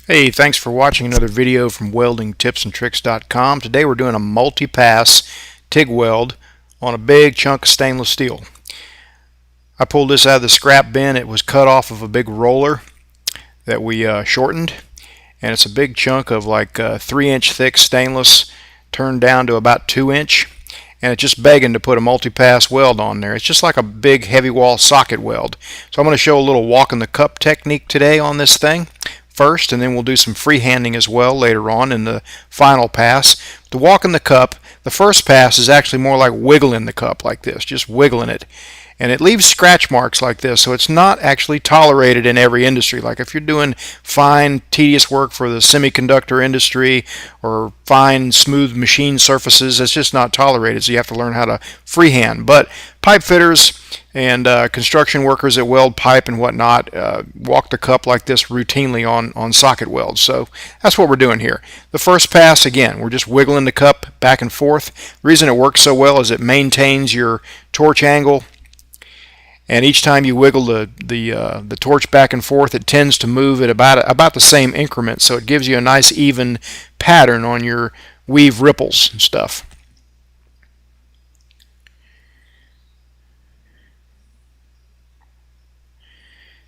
Hey, thanks for watching another video from weldingtipsandtricks.com. Today we're doing a multi-pass TIG weld on a big chunk of stainless steel. I pulled this out of the scrap bin. It was cut off of a big roller that we shortened, and it's a big chunk of like 3-inch thick stainless turned down to about 2-inch, and it's just begging to put a multi-pass weld on there. It's just like a big heavy wall socket weld. So I'm going to show a little walk in the cup technique today on this thing first, and then we'll do some freehanding as well later on in the final pass. The walk in the cup, the first pass is actually more like wiggling the cup like this, just wiggling it. And it leaves scratch marks like this, so it's not actually tolerated in every industry. Like if you're doing fine, tedious work for the semiconductor industry or fine, smooth machine surfaces, it's just not tolerated, so you have to learn how to freehand. But pipe fitters and construction workers that weld pipe and whatnot walk the cup like this routinely on socket welds. So that's what we're doing here. The first pass, again, we're just wiggling the cup back and forth. The reason it works so well is it maintains your torch angle. And each time you wiggle the torch back and forth, it tends to move at about the same increment, so it gives you a nice even pattern on your weave ripples and stuff.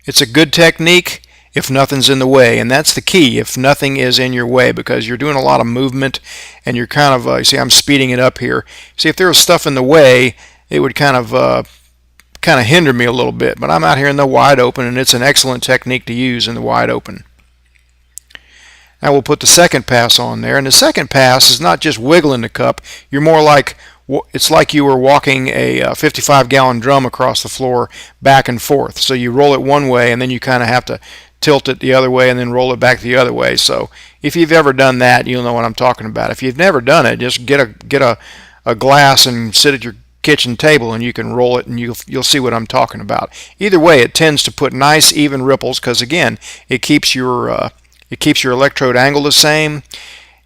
It's a good technique if nothing's in the way, and that's the key, if nothing is in your way, because you're doing a lot of movement and you're kind of, you see I'm speeding it up here. See, if there was stuff in the way, it would kind of hinder me a little bit, but I'm out here in the wide open, and it's an excellent technique to use in the wide open. Now we'll put the second pass on there, and the second pass is not just wiggling the cup. You're more like, it's like you were walking a 55-gallon drum across the floor back and forth. So you roll it one way, and then you kind of have to tilt it the other way and then roll it back the other way. So if you've ever done that, you'll know what I'm talking about. If you've never done it, just get a glass and sit at your kitchen table and you can roll it, and you'll see what I'm talking about. Either way, it tends to put nice even ripples, because again, it keeps your electrode angle the same.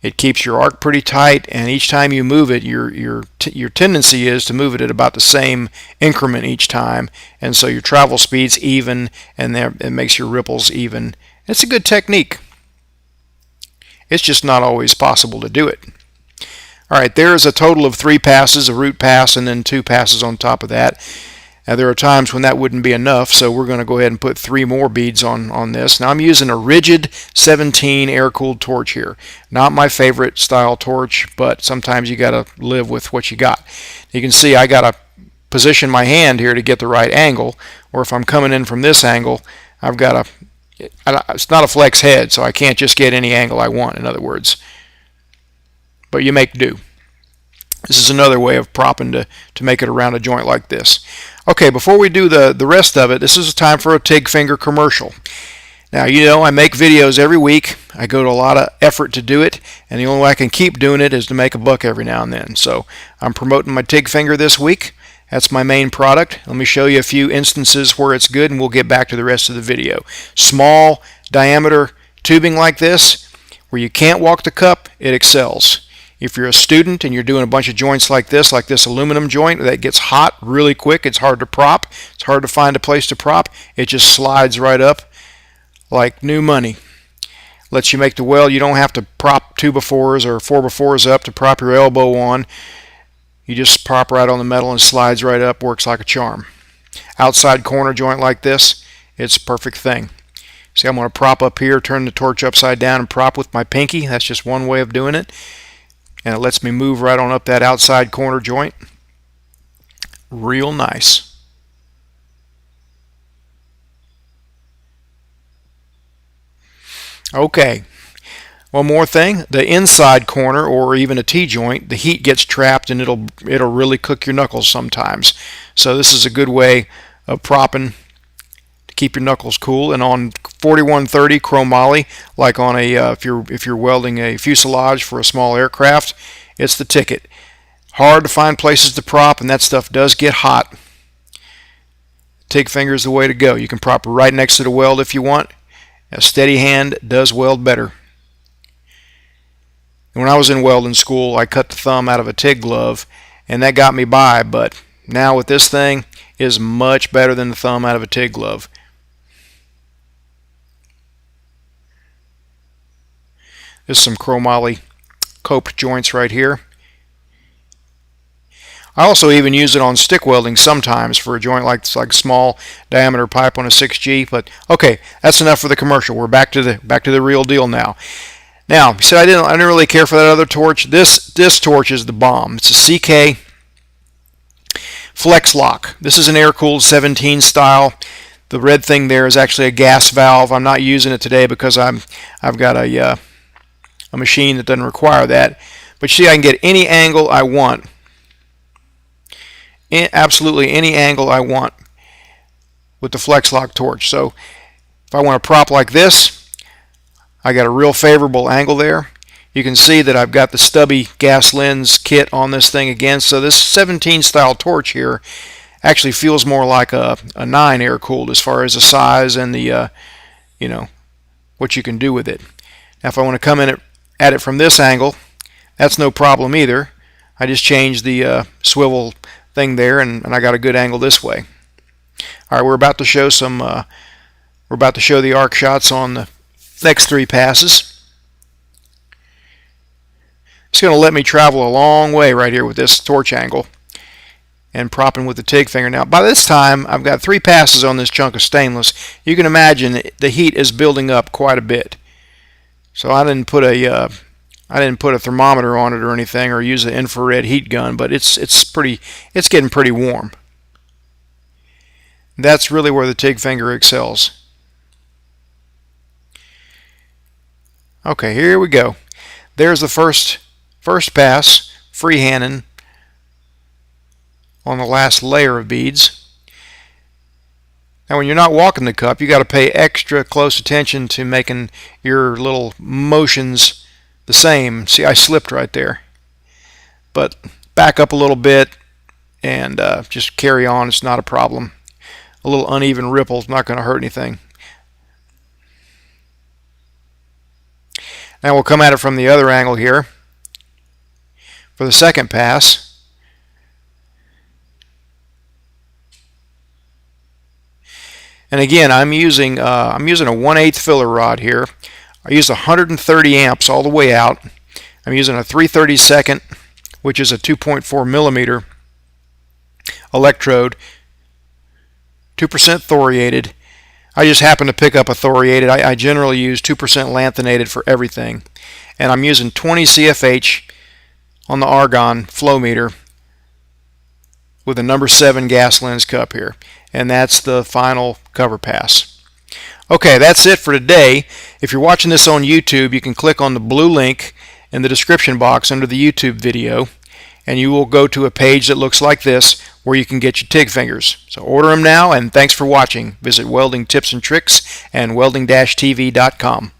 It keeps your arc pretty tight, and each time you move it, your tendency is to move it at about the same increment each time, and so your travel speed's even, and it makes your ripples even. It's a good technique. It's just not always possible to do it. Alright, there is a total of 3 passes, a root pass and then 2 passes on top of that. Now there are times when that wouldn't be enough, so we're going to go ahead and put 3 more beads on this. Now I'm using a rigid 17 air-cooled torch here. Not my favorite style torch, but sometimes you got to live with what you got. You can see I got to position my hand here to get the right angle, or if I'm coming in from this angle, I've got to, it's not a flex head, so I can't just get any angle I want, in other words. But you make do. This is another way of propping to make it around a joint like this. Okay, before we do the rest of it, this is a time for a TIG finger commercial. Now, you know, I make videos every week. I go to a lot of effort to do it, and the only way I can keep doing it is to make a buck every now and then. So I'm promoting my TIG finger this week. That's my main product. Let me show you a few instances where it's good, and we'll get back to the rest of the video. Small diameter tubing like this, where you can't walk the cup, it excels. If you're a student and you're doing a bunch of joints like this aluminum joint that gets hot really quick, it's hard to prop, it's hard to find a place to prop, it just slides right up like new money. Lets you make the weld. You don't have to prop 2x4s or 4x4s up to prop your elbow on. You just prop right on the metal and slides right up, works like a charm. Outside corner joint like this, it's a perfect thing. See, I'm going to prop up here, turn the torch upside down and prop with my pinky. That's just one way of doing it. And it lets me move right on up that outside corner joint. Real nice. Okay, one more thing. The inside corner, or even a T-joint, the heat gets trapped and it'll really cook your knuckles sometimes. So this is a good way of propping to keep your knuckles cool. And on 4130 chromoly, like on a if you're welding a fuselage for a small aircraft, it's the ticket. Hard to find places to prop, and that stuff does get hot. TIG finger is the way to go. You can prop right next to the weld if you want. A steady hand does weld better. When I was in welding school, I cut the thumb out of a TIG glove, and that got me by, but now with this thing, it is much better than the thumb out of a TIG glove. Just some chromoly coped joints right here. I also even use it on stick welding sometimes for a joint like small diameter pipe on a 6G. But okay, that's enough for the commercial. We're back to the real deal now. Now, you said I didn't really care for that other torch. This torch is the bomb. It's a CK Flex Lock. This is an air-cooled 17 style. The red thing there is actually a gas valve. I'm not using it today because I've got a machine that doesn't require that. But you see, I can get any angle I want. Absolutely any angle I want with the Flex Lock torch. So if I want to prop like this, I got a real favorable angle there. You can see that I've got the stubby gas lens kit on this thing again. So this 17 style torch here actually feels more like a 9 air cooled as far as the size and the what you can do with it. Now if I want to come in at it from this angle, that's no problem either. I just changed the swivel thing there, and I got a good angle this way. All right, we're about to show the arc shots on the next 3 passes. It's going to let me travel a long way right here with this torch angle and propping with the TIG finger. Now by this time I've got 3 passes on this chunk of stainless. You can imagine the heat is building up quite a bit. So I didn't put a thermometer on it or anything, or use an infrared heat gun, but it's getting pretty warm. That's really where the TIG finger excels. Okay, here we go. There's the first pass, freehanding on the last layer of beads. Now when you're not walking the cup, you got to pay extra close attention to making your little motions the same. See, I slipped right there. But back up a little bit and just carry on. It's not a problem. A little uneven ripple is not going to hurt anything. Now we'll come at it from the other angle here for the second pass. And again, I'm using a 1/8 filler rod here. I use 130 amps all the way out. I'm using a 3/32, which is a 2.4 millimeter electrode, 2% thoriated. I just happen to pick up a thoriated. I generally use 2% lanthanated for everything. And I'm using 20 CFH on the argon flow meter with a number 7 gas lens cup here. And that's the final cover pass. Okay, that's it for today. If you're watching this on YouTube, you can click on the blue link in the description box under the YouTube video, and you will go to a page that looks like this where you can get your TIG fingers. So order them now, and thanks for watching. Visit Welding Tips and Tricks and welding-tv.com.